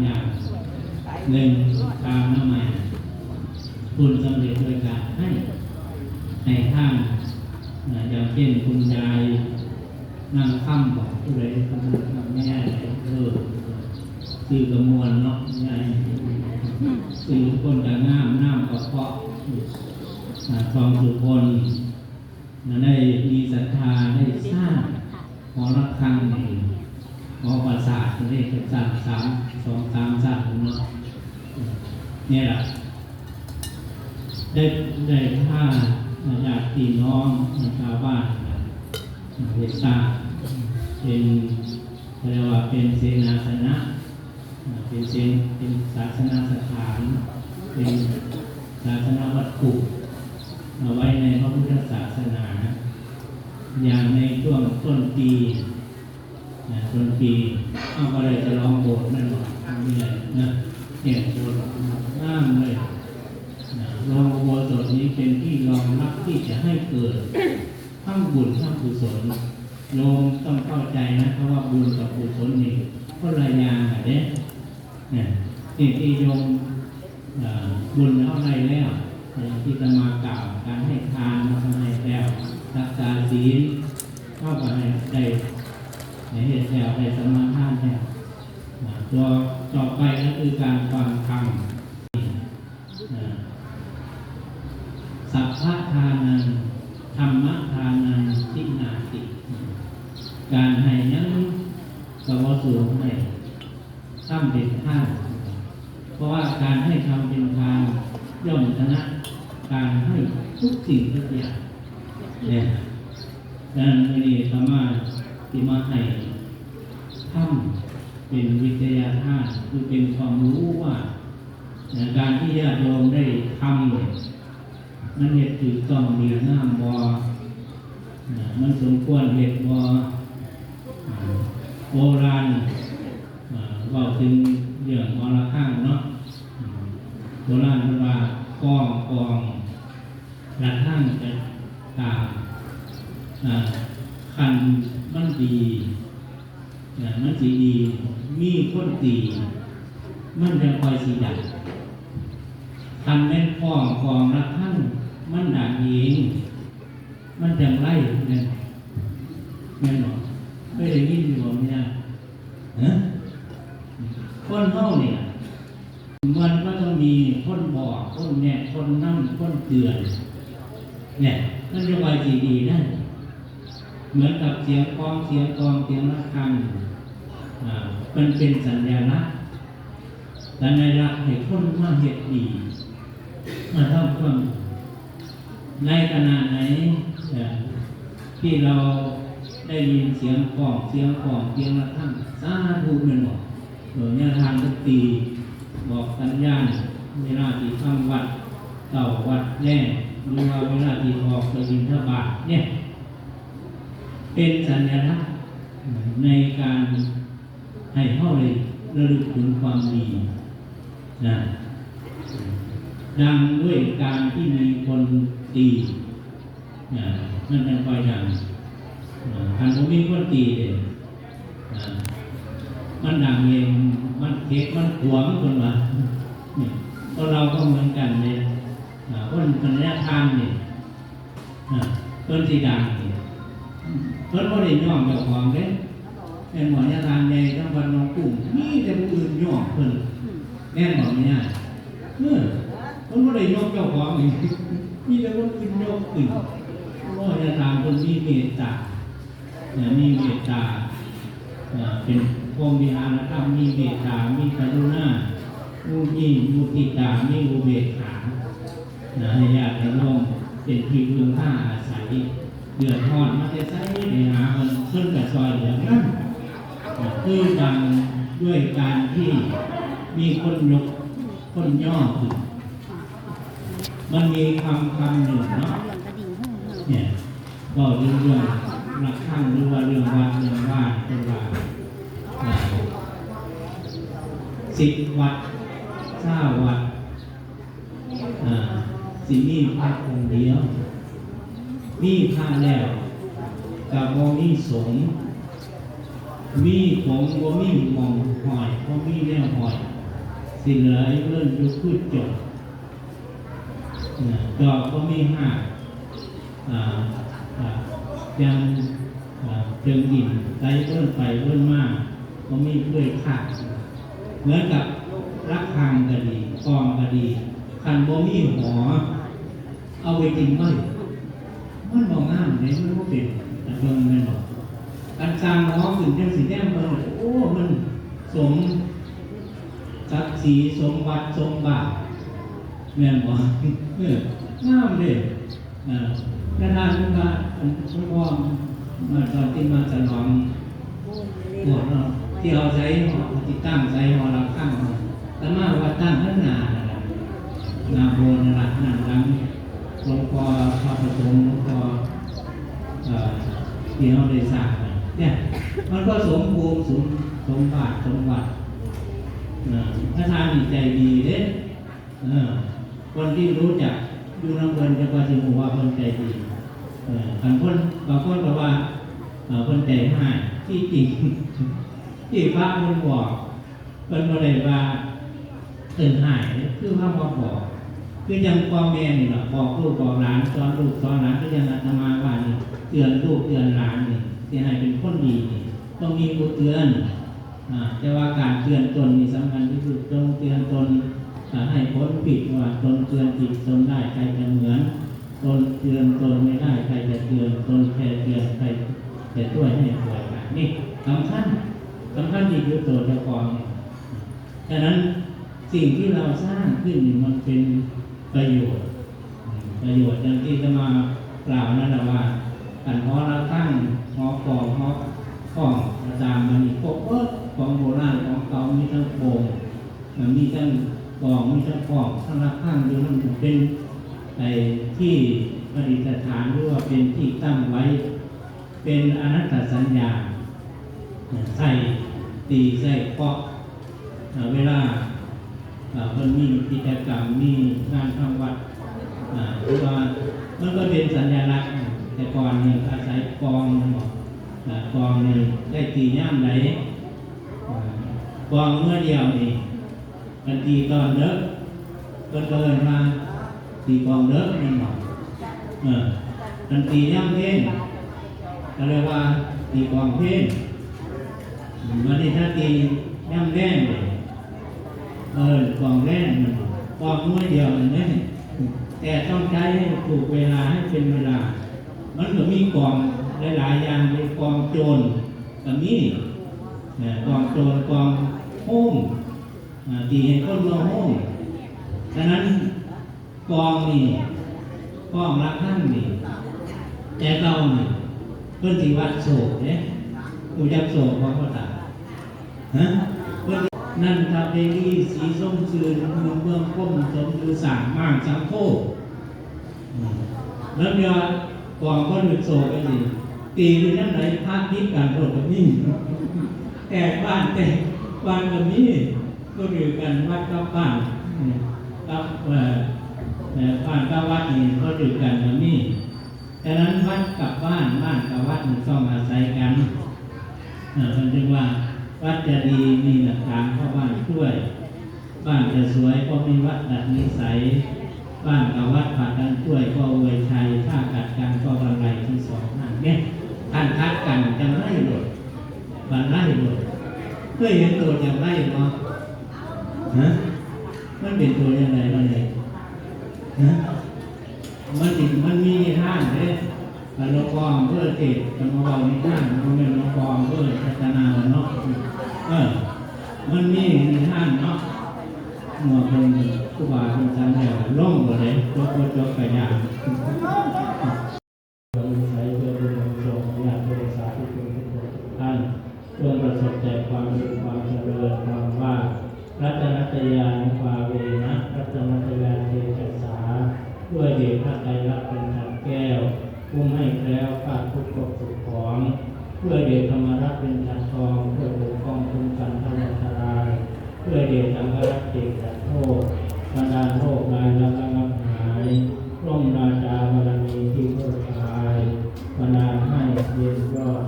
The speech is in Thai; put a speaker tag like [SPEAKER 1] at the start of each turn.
[SPEAKER 1] อย่างหนึ่งตามน้ำมันคุณสำเร็จโดยการให้ท่านอย่างเช่นคุณยายนั่งค่ำบอกผู้ใดคุณไม่ได้คือกระมวลเนาะยายคือคนกับน้ำกับเพาะทองสุพลได้มีศรัทธาได้สร้างหอระฆังหอประสาทได้สร้าง3 2 3 3เนาะเนี่ยแหละได้ผ้าญาติพี่น้องชาวบ้านได้สร้างเป็นเรียกว่าเป็นเสนาสนะเป็นศาสนสถานเป็นศาสนวัตถุเอาไว้ในพระพุทธศาสนาอย่างในช่วงต้นปีเอาอะไรจะลองโบสถ์นั่นหรอนี่แหละนะเนี่ยโบสถ์งามเลยลองโบสถ์นี้เป็นที่รองรับที่จะให้เกิดทั้งบุญทั้งกุศลโยมต้องเข้าใจนะเพราะว่าบุญกับกุศลนี่คนละอย่างเนี่ยที่โยมบุญเท่าไรแล้วที่จะมากล่าวการให้ทานมาทำให้แล้วรักษาศีลเข้าไปได้ในเหตุแล้วได้สมาทานแล้วตัวต่อไปก็คือการฟังธรรมสัพพะทานังธรรมะทานังทิฏฐาติการให้นั้นก็ว่าสูงให้ทำเป็นทานเพราะว่าการให้ทำเป็นทานย่อมชนะการให้ทุกสิ่งทุกอย่างเนี่ยดังนั้นนี่ธรรมะที่มาให้ทำเป็นวิทยาทานคือเป็นความรู้ว่าการที่ญาติโยมได้ทำมันเหตุถูกต้องดีงามบ่มันสมควรเหตุบ่โบราณว่าถึงเรื่องมรฆะเนาะโบราณเรียกว่ากองระทั่งจะตามคันมันดีมันสีดีมีคนตีมันจะคอยสีดับคันแม่นกองระทั่งมันดับเองมันจะไล่เนี่ยแม่นหรอไม่ได้ยินอยู่เนี่ยคนเฮาเนี่ยมันก็ต้องมีคนบอกคนแนะคนนั่งคนเตือนเนี่ยนั่นเรียกว่าสีดีนั่นเหมือนกับเสียงกองเสียงระฆังมันเป็นสัญลักษณ์ให้คนมาเหตุดีมาทำความในขณะไหนที่เราได้ยินเสียงกองเสียงระฆังสาธุเป็นบอกเนี่ยทางดนตรีบอกสัญญาณเวลาที่ทำวัดเต่าวัดแรกหรือว่าเวลาที่ออกไปบิณฑบาตเนี่ยเป็นสัญลักษณ์ในการให้เข้าเลยระลึกถึงความดีนะดังด้วยการที่มีคนตีนั่นเป็นไปอย่างคันผมมีคนตีเลยมันดังเองมันเก็บมันขวางคนละเพราะเราก็เหมือนกันเลยคนปัญญาทานเนี่ยต้นสีดังเนี่ยเพิ่นบ่ได้ย่อมเจ้าของเด้เป็นหมอยาทานใหญ่ทั้งวันน้องกุ้งมีแต่ผู้อื่นย่อมเพิ่นแน่นบ่เนี่ยเพิ่นบ่ได้ย่อมเจ้าของนี่มีแต่คนอื่นย่อมขึ้นเพราะยาทานเพิ่นมีเมตตามีเมตตาเป็นพรหมวิหารธรรมมีเมตตามีกรุณามีมุทิตามีอุเบกขาให้ญาติโยมเป็นที่พึ่งพาอาศัยเดือดร้อนมาจะใช้ในหามันเพิ่นกับซอยเหลืองนั้นคือดังด้วยการที่มีคนยกคนย่อขึ้นมันมีคำหนึ่งเนาะเนี่ยก็เรื่องระฆังหรือว่าเรื่องวัดเรื่องบ้านเป็นว่า10 วัด9 วัดสิมีพระองค์เดียวมีพระแล้วกับบ่มีสงฆ์ มีของบ่มีหมองหอยบ่มีแนวหอยสิเหลือเลื่อนอยู่คือจบจอบก็มีห้ายังเชิงดินไหลเลื่อนไปเลื่อนมาก็มีเลื่อยขาดเหมือนกับรักพังก็ดีกองก็ดีคันบ่มีหอเอาไปกินก็มันมองง่ามในมันก็เป็นแต่เบิ่งแม่นบ่การสร้างหอขึ้นจังสิแนมเบิ่งโอ้มันสมศักดิ์ศรีสมบัติสมบาทแม่นบ่งามเด้กระทานมันก็คุณพ่อมาตอนที่มาฉลองหมดเนาะที่เอาใช้ติดตั้งใช้หอระฆังแต่มาว่าตั้งข้างหน้านาโบนั่นล่ะนั่นหลังหลวงพ่อพระประสงค์หลวงพ่อที่เราได้สร้างเนี่ยมันก็สมบูรณ์สมบัติสมบัติพระทานใจดีเด้คนที่รู้จักดูน้ำเงินจะว่าจะบอกว่าคนใจดีบางคนบอกว่าคนใจง่ายที่จริงที่พระมันบอกเป็นอะไรว่าตื่นหายคือพระบอกคือยังความแม่นี่แหละบอกลูกบอกหลานสอนลูกสอนหลานก็ยังอาตมาว่านี่เตือนลูกเตือนหลานนี่ที่ให้เป็นคนดีต้องมีผู้เตือนแต่ว่าการเตือนตนนี่สำคัญที่สุดต้องเตือนตนให้พ้นผิดว่าตนเตือนผิดตนได้ใครจะเหมือนตนเตือนตนไม่ได้ใครจะเตือนตนแค่เตือนใครจะช่วยให้ป่วยกันนี่สำคัญที่คือตัวเจ้าของฉะนั้นสิ่งที่เราสร้างขึ้นมันเป็นประโยชน์อย่างที่จะมากล่าวนั่นแหละว่าการหอระฆังหอกลองหอข้องอาจารย์มันมีพวกของโบราณของเก่ามีทั้งโป่งมีทั้งกองมีทั้งกองทั้งระฆังอยู่นั่นเป็นไอ้ที่ประดิษฐานหรือว่าเป็นที่ตั้งไว้เป็นอนัตตสัญญาใส่ตีใส่เคาะเวลามันมีกิจกรรมมีงานทำวัดหรือว่ามันก็เป็นสัญลักษณ์แต่ก่อนเนี่ยอาศัยกองกองนี่ได้ตีย่ามไหนกองเมื่อเดียวนี่กันตีตอนเลิกก็เดินมาตีกองเลิกนั่นหรอกันตีย่ามเพ่งก็เรียกว่าตีกองเพ่งวันนี้ถ้าตีย่ามแรงเลยกองแรกมันกองน้อยเดียวนี่แต่ต้องใช้ให้ถูกเวลาให้เป็นเวลามันก็มีกองหลายๆอย่างมีกองโจรกับมีกองโจรกองโฮมตีให้คนมาโฮมฉะนั้นกองนี่กองระฆังนี่แต่เรานี่เพิ่นสิวัดโศกเนี่ยผู้จักโศกของพ่อตานั่นทำเดลีสีส้มซื่นเมืองก้มสมดูสามมั่งสังโฆแล้วเดี๋ยวกองก็หลุดโศกไปสิตีไปนั่นไหนพระพิการโดดกับนี่แต่บ้านกับนี่ก็อยู่กันวัดกับบ้านกับบ้านกับวัดนี่ก็อยู่กันกับนี่แต่นั้นวัดกับบ้านกับวัดมันต้องอาศัยกันมันจึงว่าวัดจะดีมีหลักฐานเข้าบ้านช่วยบ้านจะสวยก็มีวัดดัดนิสัยบ้านกับวัดผ่านกันช่วยก็อวยชัยถ้ากัดกันก็บรรลัยที่สองนั่นเนี่ยท่านคัดกันจะไล่หลดบรรลัยหลดเพื่อเห็นตัวจะไล่เนาะมันเป็นตัวยังไงมันเลยมันมีท่านเลยหลวงพ่อเพื่อเทศจะมาบอกในท่านมันเป็นหลวงพ่อเพื่อพัฒนาเนาะมันมีท่านเนาะหมวดเป็นผู้บาเป็นสันแถวล่องหมดเลยจบไปอย่างใช้เพื่อเป็นโชคญาติบริษัทที่เป็นท่านเพื่อประสบแต่ความดีความเจริญความว่ารัตนัตยานุภาเวนะรัตนัตยาเทศสาด้วยเดชพระไตรลักษณ์เป็นขันแก้วผู้ให้แล้วขาดทุกข์สุขของเพื่อเดชธรรมรัตน์เป็นขันทองเพื่อปกป้องคุ้มกันทวารรายเพื่อเดชสังฆรัตน์เดชโทษบรรดาโรคลายระงับหายร่มราชาบารมีที่เพิ่มพายบรรดาให้เย็นยอด